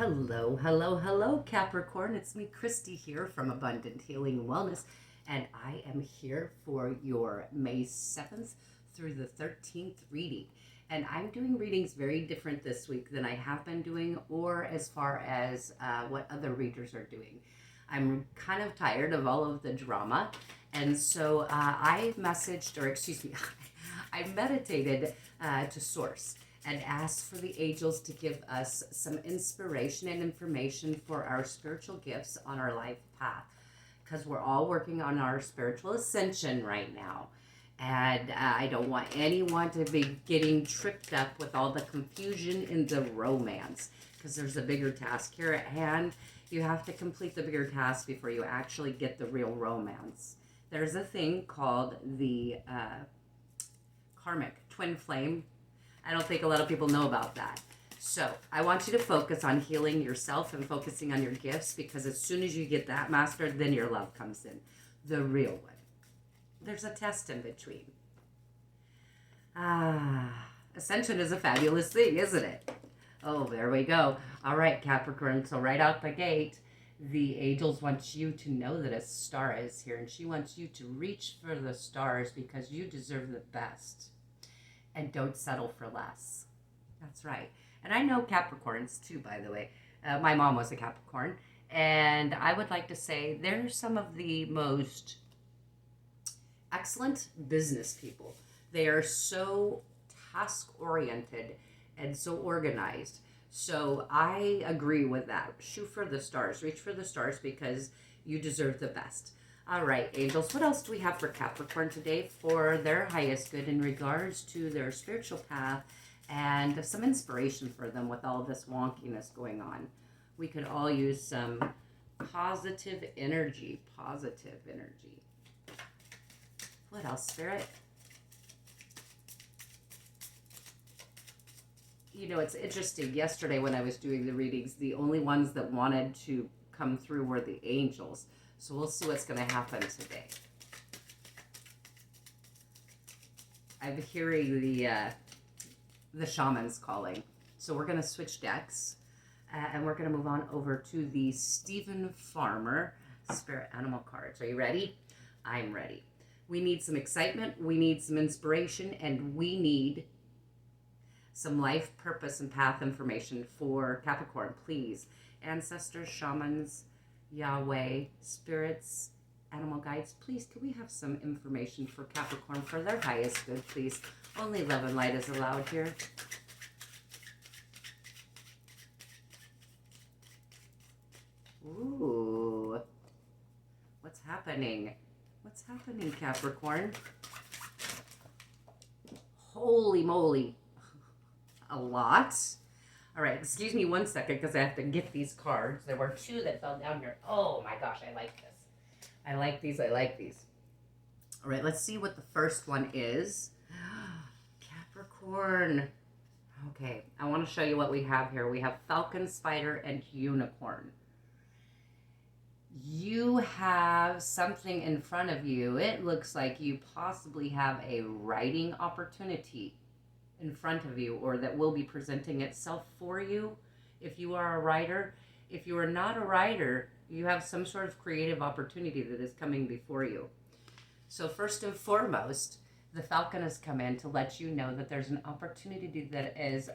Hello, hello, hello, Capricorn. It's me, Christy, here from Abundant Healing and Wellness, and I am here for your May 7th through the 13th reading. And I'm doing readings very different this week than I have been doing, or as far as what other readers are doing. I'm kind of tired of all of the drama, and so I messaged, or excuse me, I meditated to Source and asked for the angels to give us some inspiration and information for our spiritual gifts on our life path, because we're all working on our spiritual ascension right now. And I don't want anyone to be getting tripped up with all the confusion in the romance, because there's a bigger task here at hand. You have to complete the bigger task before you actually get the real romance. There's a thing called the karmic twin flame. I don't think a lot of people know about that. So I want you to focus on healing yourself and focusing on your gifts, because as soon as you get that mastered, then your love comes in, the real one. There's a test in between. Ascension is a fabulous thing, isn't it? Oh, there we go. All right, Capricorn. So right out the gate, the angels want you to know that a star is here, and she wants you to reach for the stars because you deserve the best. And don't settle for less. That's right. And I know Capricorns too, by the way. My mom was a Capricorn. And I would like to say they're some of the most excellent business people. They are so task-oriented and so organized. So I agree with that. Shoot for the stars. Reach for the stars because you deserve the best. All right, angels, what else do we have for Capricorn today for their highest good in regards to their spiritual path and some inspiration for them with all this wonkiness going on? We could all use some positive energy, positive energy. What else, Spirit? You know, it's interesting. Yesterday when I was doing the readings, the only ones that wanted to come through were the angels. So we'll see what's going to happen today. I'm hearing the shamans calling. So we're going to switch decks. And we're going to move on over to the Stephen Farmer Spirit Animal cards. Are you ready? I'm ready. We need some excitement. We need some inspiration. And we need some life purpose and path information for Capricorn. Please, ancestors, shamans, Yahweh, spirits, animal guides, please, can we have some information for Capricorn for their highest good, please? Only love and light is allowed here. Ooh. What's happening? What's happening, Capricorn? Holy moly. A lot. All right, excuse me 1 second because I have to get these cards. There were two that fell down here. Oh my gosh, I like this. I like these. I like these. All right, let's see what the first one is. Capricorn. Okay, I want to show you what we have here. We have Falcon, Spider, and Unicorn. You have something in front of you. It looks like you possibly have a writing opportunity in front of you, or that will be presenting itself for you if you are a writer. If you are not a writer, you have some sort of creative opportunity that is coming before you. So first and foremost, the Falcon has come in to let you know that there's an opportunity that is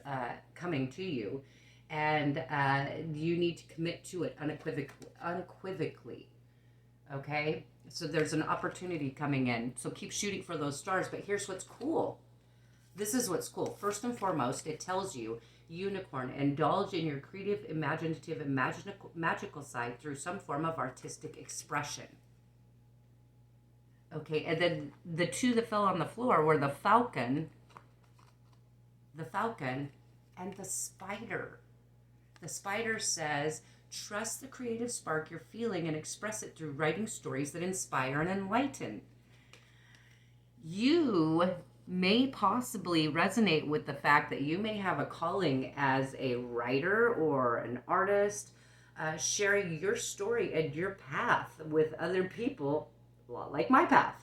coming to you, and you need to commit to it unequivocally. Okay? So there's an opportunity coming in. So keep shooting for those stars. But here's what's cool. This is what's cool. First and foremost, it tells you, Unicorn, indulge in your creative, imaginative, and magical side through some form of artistic expression. Okay, and then the two that fell on the floor were the Falcon, and the Spider. The Spider says, trust the creative spark you're feeling and express it through writing stories that inspire and enlighten. You may possibly resonate with the fact that you may have a calling as a writer or an artist, sharing your story and your path with other people, a lot like my path.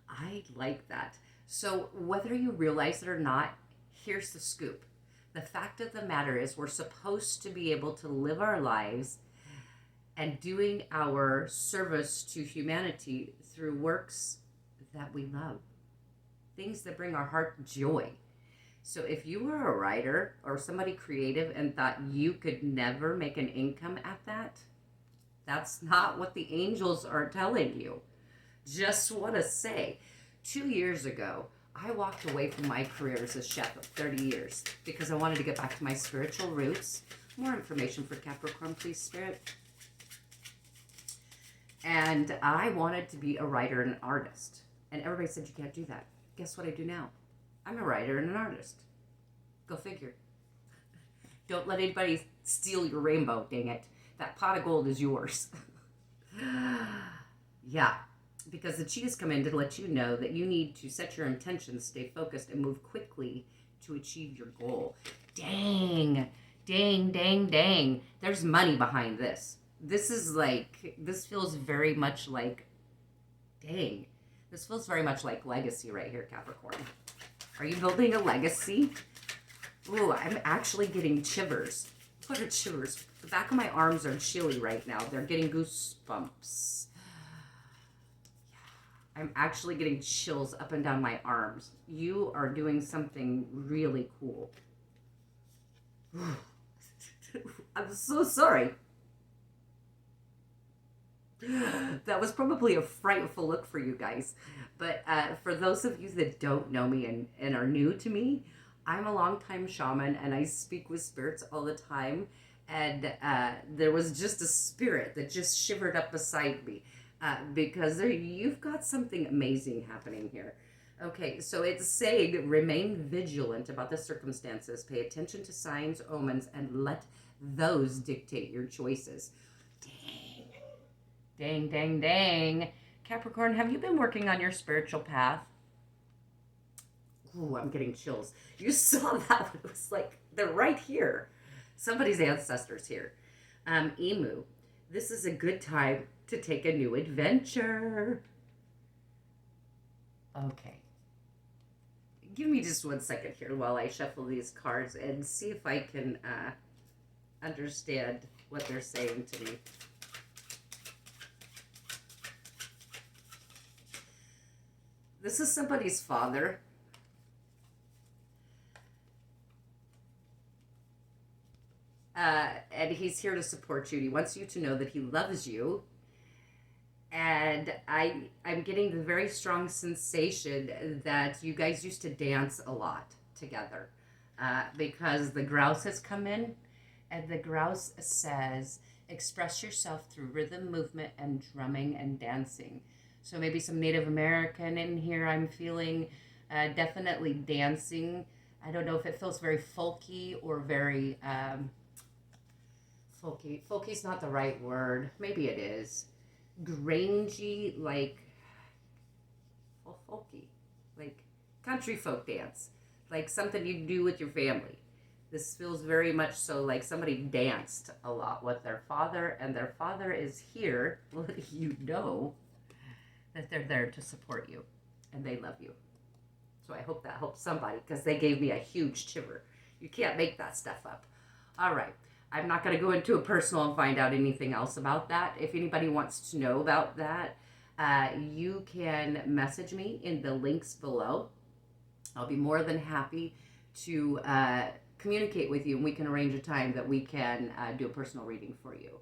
I like that. So whether you realize it or not, here's the scoop. The fact of the matter is, we're supposed to be able to live our lives and doing our service to humanity through works that we love, things that bring our heart joy. So if you were a writer or somebody creative and thought you could never make an income at that, that's not what the angels are telling you. Just want to say, 2 years ago, I walked away from my career as a chef of 30 years because I wanted to get back to my spiritual roots. More information for Capricorn, please, Spirit. And I wanted to be a writer and an artist. And everybody said, you can't do that. Guess what I do now? I'm a writer and an artist. Go figure. Don't let anybody steal your rainbow, dang it. That pot of gold is yours. Yeah, because the cheetahs come in to let you know that you need to set your intentions, stay focused, and move quickly to achieve your goal. Dang, dang, dang, dang. There's money behind this. This feels very much like, dang. This feels very much like legacy right here, Capricorn. Are you building a legacy? Ooh, I'm actually getting shivers. What are shivers? The back of my arms are chilly right now. They're getting goosebumps. I'm actually getting chills up and down my arms. You are doing something really cool. I'm so sorry. That was probably a frightful look for you guys. But for those of you that don't know me and are new to me, I'm a longtime shaman and I speak with spirits all the time. And there was just a spirit that just shivered up beside me because you've got something amazing happening here. Okay, so it's saying remain vigilant about the circumstances, pay attention to signs, omens, and let those dictate your choices. Dang, dang, dang. Capricorn, have you been working on your spiritual path? Ooh, I'm getting chills. You saw that one. It was like, they're right here. Somebody's ancestors here. Emu, this is a good time to take a new adventure. Okay. Give me just 1 second here while I shuffle these cards and see if I can understand what they're saying to me. This is somebody's father. And he's here to support you. He wants you to know that he loves you. And I'm getting the very strong sensation that you guys used to dance a lot together. Because the grouse has come in. And the grouse says, express yourself through rhythm, movement, and drumming and dancing. So maybe some Native American in here I'm feeling, definitely dancing. I don't know if it feels very folky or very, folky. Folky's not the right word. Maybe it is. Grangey, like, well, folky. Like country folk dance. Like something you do with your family. This feels very much so like somebody danced a lot with their father, and their father is here letting you know that they're there to support you and they love you. So I hope that helps somebody because they gave me a huge shiver. You can't make that stuff up. All right. I'm not going to go into a personal and find out anything else about that. If anybody wants to know about that, you can message me in the links below. I'll be more than happy to communicate with you and we can arrange a time that we can do a personal reading for you.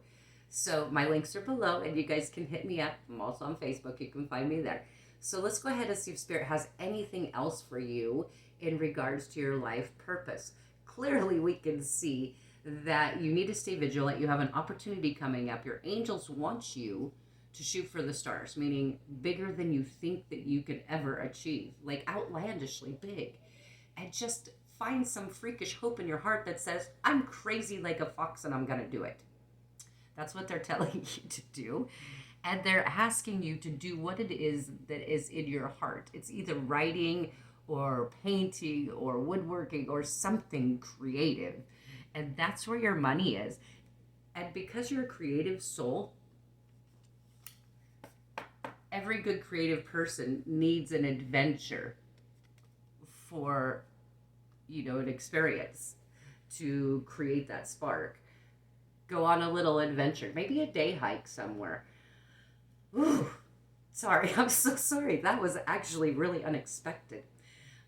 So my links are below and you guys can hit me up. I'm also on Facebook. You can find me there. So let's go ahead and see if Spirit has anything else for you in regards to your life purpose. Clearly, we can see that you need to stay vigilant. You have an opportunity coming up. Your angels want you to shoot for the stars, meaning bigger than you think that you could ever achieve, like outlandishly big. And just find some freakish hope in your heart that says, I'm crazy like a fox and I'm going to do it. That's what they're telling you to do. And they're asking you to do what it is that is in your heart. It's either writing or painting or woodworking or something creative. And that's where your money is. And because you're a creative soul, every good creative person needs an adventure for, an experience. to create that spark. Go on a little adventure, maybe a day hike somewhere. Ooh, sorry, I'm so sorry. That was actually really unexpected.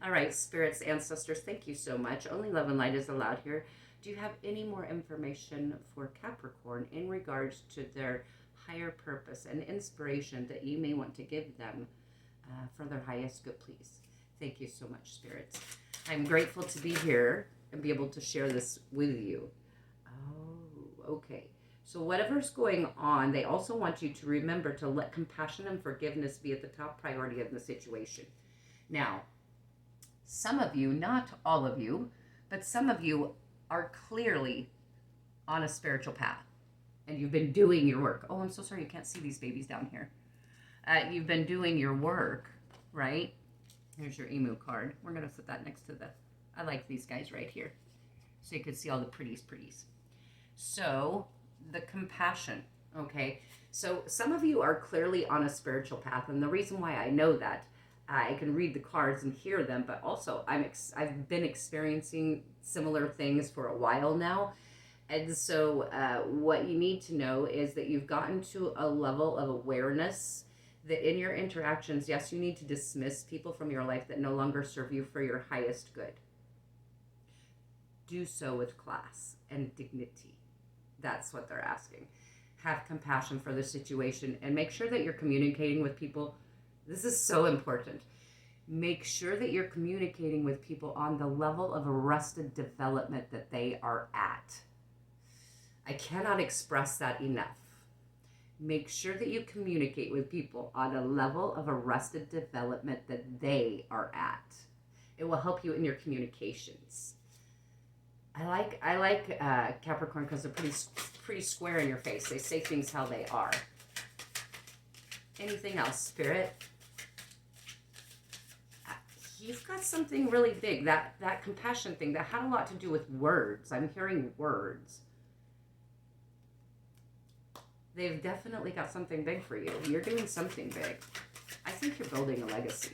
All right, spirits, ancestors, thank you so much. Only love and light is allowed here. Do you have any more information for Capricorn in regards to their higher purpose and inspiration that you may want to give them for their highest good, please? Thank you so much, spirits. I'm grateful to be here and be able to share this with you. Oh, okay. So whatever's going on, they also want you to remember to let compassion and forgiveness be at the top priority of the situation. Now, some of you, not all of you, but some of you are clearly on a spiritual path and you've been doing your work. Oh, I'm so sorry. You can't see these babies down here. You've been doing your work, right? Here's your emu card. We're going to put that next to I like these guys right here. So you can see all the pretties. So the compassion, okay? So some of you are clearly on a spiritual path. And the reason why I know that, I can read the cards and hear them, but also I've been experiencing similar things for a while now. And so what you need to know is that you've gotten to a level of awareness that in your interactions, yes, you need to dismiss people from your life that no longer serve you for your highest good. Do so with class and dignity. That's what they're asking. Have compassion for the situation and make sure that you're communicating with people. This is so important. Make sure that you're communicating with people on the level of arrested development that they are at. I cannot express that enough. Make sure that you communicate with people on a level of arrested development that they are at. It will help you in your communications. I like Capricorn because they're pretty square in your face. They say things how they are. Anything else, Spirit? You've got something really big. That compassion thing that had a lot to do with words. I'm hearing words. They've definitely got something big for you. You're doing something big. I think you're building a legacy.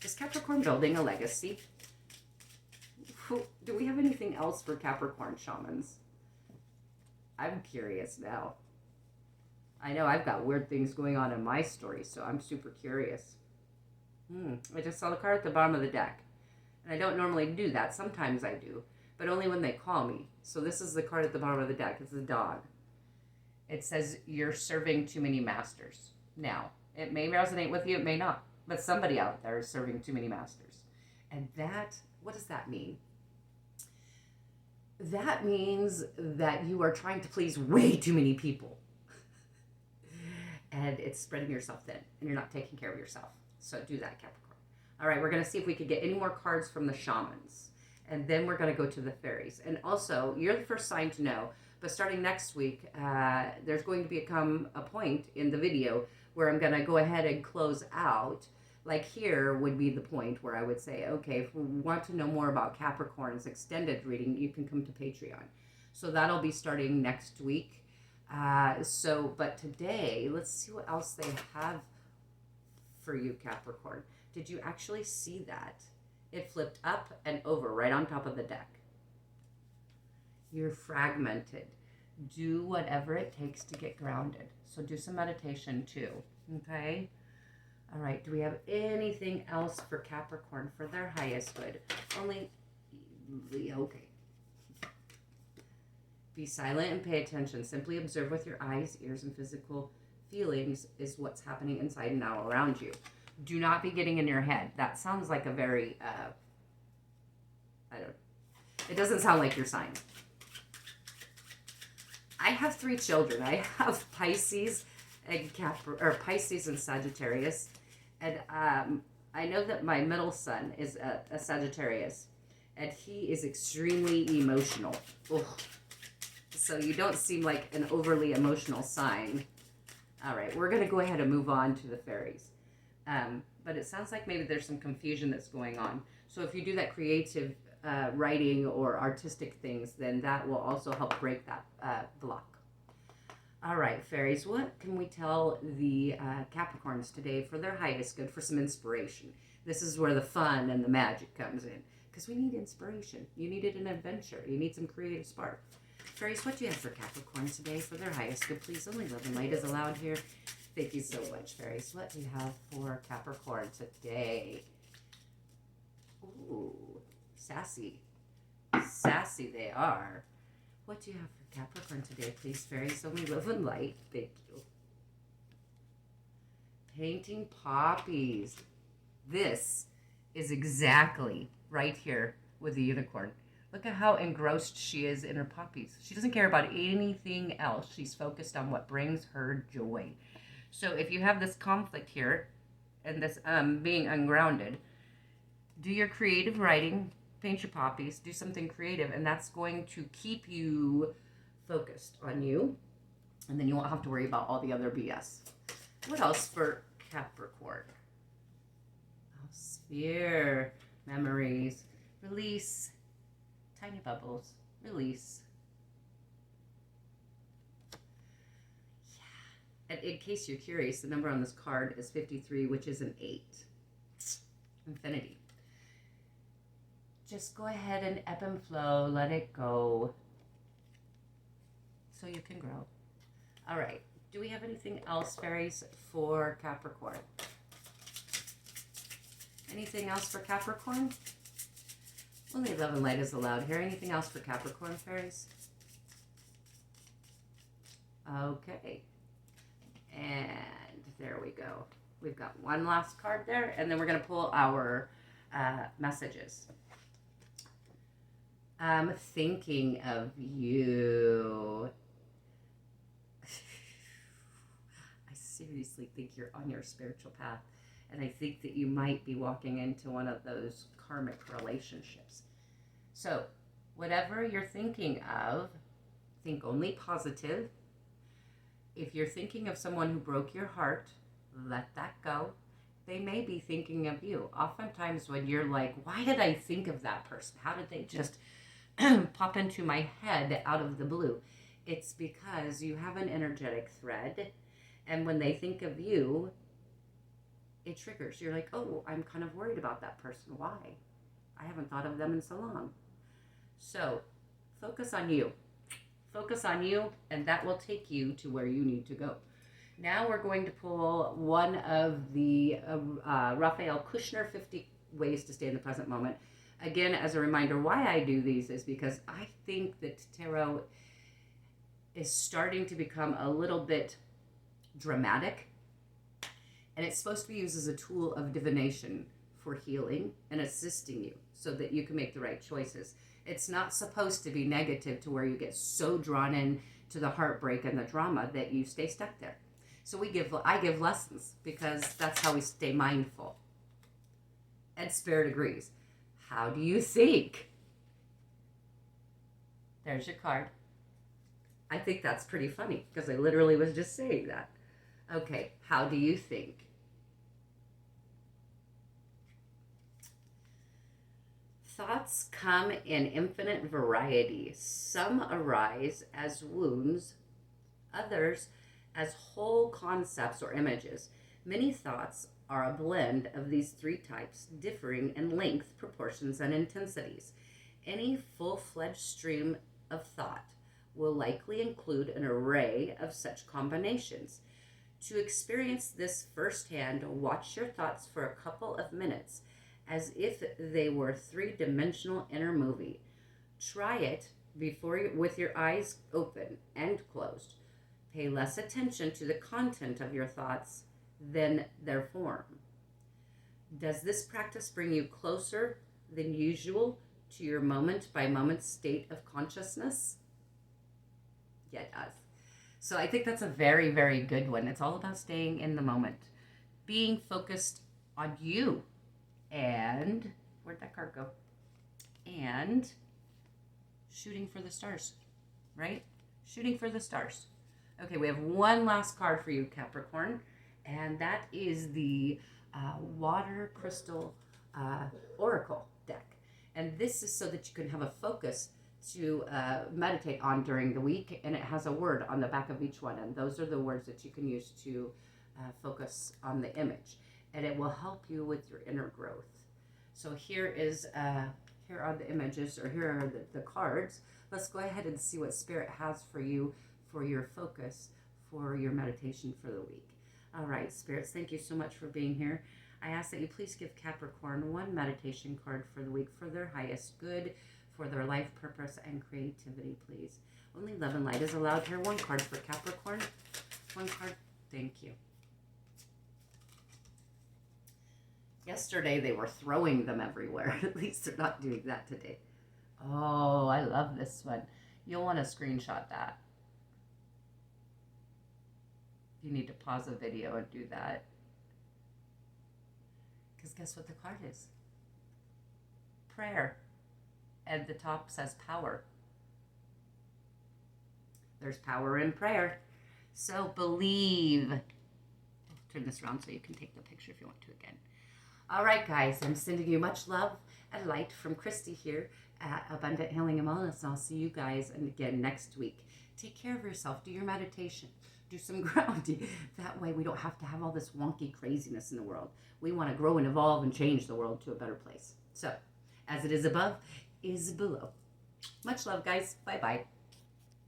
Is Capricorn building a legacy? Do we have anything else for Capricorn shamans? I'm curious now. I know I've got weird things going on in my story, so I'm super curious. I just saw the card at the bottom of the deck. And I don't normally do that. Sometimes I do. But only when they call me. So this is the card at the bottom of the deck. It's a dog. It says, you're serving too many masters. Now, it may resonate with you. It may not. But somebody out there is serving too many masters. And what does that mean? That means that you are trying to please way too many people. And it's spreading yourself thin. And you're not taking care of yourself. So do that, Capricorn. All right, we're going to see if we could get any more cards from the shamans. And then we're going to go to the fairies. And also, you're the first sign to know. But starting next week, there's going to become a point in the video where I'm going to go ahead and close out. Like here would be the point where I would say, okay, if we want to know more about Capricorn's extended reading, you can come to Patreon. So that'll be starting next week. But today, let's see what else they have for you, Capricorn. Did you actually see that? It flipped up and over right on top of the deck. You're fragmented. Do whatever it takes to get grounded. So do some meditation too, okay? All right, do we have anything else for Capricorn for their highest good? Okay. Be silent and pay attention. Simply observe with your eyes, ears, and physical feelings is what's happening inside and now around you. Do not be getting in your head. That sounds like a very, it doesn't sound like your sign. I have 3 children. I have Pisces and Pisces and Sagittarius. And I know that my middle son is a Sagittarius. And he is extremely emotional. Ugh. So you don't seem like an overly emotional sign. All right, we're going to go ahead and move on to the fairies. But it sounds like maybe there's some confusion that's going on. So if you do that creative writing or artistic things, then that will also help break that block. All right, fairies, what can we tell the Capricorns today for their highest good, for some inspiration? This is where the fun and the magic comes in. because we need inspiration. You needed an adventure. You need some creative spark. Fairies, what do you have for Capricorn today for their highest good? Please, only love and light is allowed here. Thank you so much, Fairies. What do you have for Capricorn today? Ooh, sassy. Sassy they are. What do you have for Capricorn today, please, Fairies? Only love and light. Thank you. Painting poppies. This is exactly right here with the unicorn. Look at how engrossed she is in her poppies. She doesn't care about anything else. She's focused on what brings her joy. So if you have this conflict here and this being ungrounded, do your creative writing, paint your poppies, do something creative, and that's going to keep you focused on you, and then you won't have to worry about all the other BS. What else for Capricorn? Oh, sphere, memories, release, tiny bubbles, release. Yeah. And in case you're curious, the number on this card is 53, which is an 8. Infinity. Just go ahead and ebb and flow, let it go, so you can grow. All right. Do we have anything else, Fairies, for Capricorn? Anything else for Capricorn? Only love and light is allowed here. Anything else for Capricorn, Fairies? Okay. And there we go. We've got one last card there, and then we're going to pull our messages. I'm thinking of you. I seriously think you're on your spiritual path. And I think that you might be walking into one of those karmic relationships. So, whatever you're thinking of, think only positive. If you're thinking of someone who broke your heart, let that go. They may be thinking of you. Oftentimes when you're like, why did I think of that person? How did they just pop into my head out of the blue? It's because you have an energetic thread. And when they think of you, it triggers. You're like, oh, I'm kind of worried about that person. Why? I haven't thought of them in so long. So focus on you. Focus on you, and that will take you to where you need to go. Now we're going to pull one of the Raphael Kushner 50 Ways to Stay in the Present Moment. Again, as a reminder, why I do these is because I think that tarot is starting to become a little bit dramatic. And it's supposed to be used as a tool of divination for healing and assisting you so that you can make the right choices. It's not supposed to be negative to where you get so drawn in to the heartbreak and the drama that you stay stuck there. So I give lessons because that's how we stay mindful. And Spirit agrees. How do you think? There's your card. I think that's pretty funny because I literally was just saying that. Okay, how do you think? Thoughts come in infinite variety. Some arise as wounds, others as whole concepts or images. Many thoughts are a blend of these three types, differing in length, proportions, and intensities. Any full-fledged stream of thought will likely include an array of such combinations. To experience this firsthand, watch your thoughts for a couple of minutes as if they were a three-dimensional inner movie. Try it with your eyes open and closed. Pay less attention to the content of your thoughts than their form. Does this practice bring you closer than usual to your moment-by-moment state of consciousness? Yeah, it does. So I think that's a very, very good one. It's all about staying in the moment, being focused on you. And where'd that card go? And shooting for the stars, right? Shooting for the stars. Okay, we have one last card for you, Capricorn, and that is the Water Crystal Oracle deck. And this is so that you can have a focus to meditate on during the week, and it has a word on the back of each one, and those are the words that you can use to focus on the image, and it will help you with your inner growth. So here is here are the images, or here are the cards. Let's go ahead and see what Spirit has for you, for your focus, for your meditation for the week. All right, Spirits, thank you so much for being here. I ask that you please give Capricorn one meditation card for the week for their highest good, for their life purpose and creativity, please. Only love and light is allowed here. One card for Capricorn. One card. Thank you. Yesterday they were throwing them everywhere. At least they're not doing that today. Oh, I love this one. You'll want to screenshot that. You need to pause the video and do that. Because guess what the card is? Prayer. And the top says power. There's power in prayer. So believe. I'll turn this around so you can take the picture if you want to again. All right, guys, I'm sending you much love and light from Christy here at Abundant Healing and Wellness. And I'll see you guys again next week. Take care of yourself. Do your meditation. Do some grounding. That way we don't have to have all this wonky craziness in the world. We want to grow and evolve and change the world to a better place. So, as it is above, is below. Much love, guys. Bye-bye.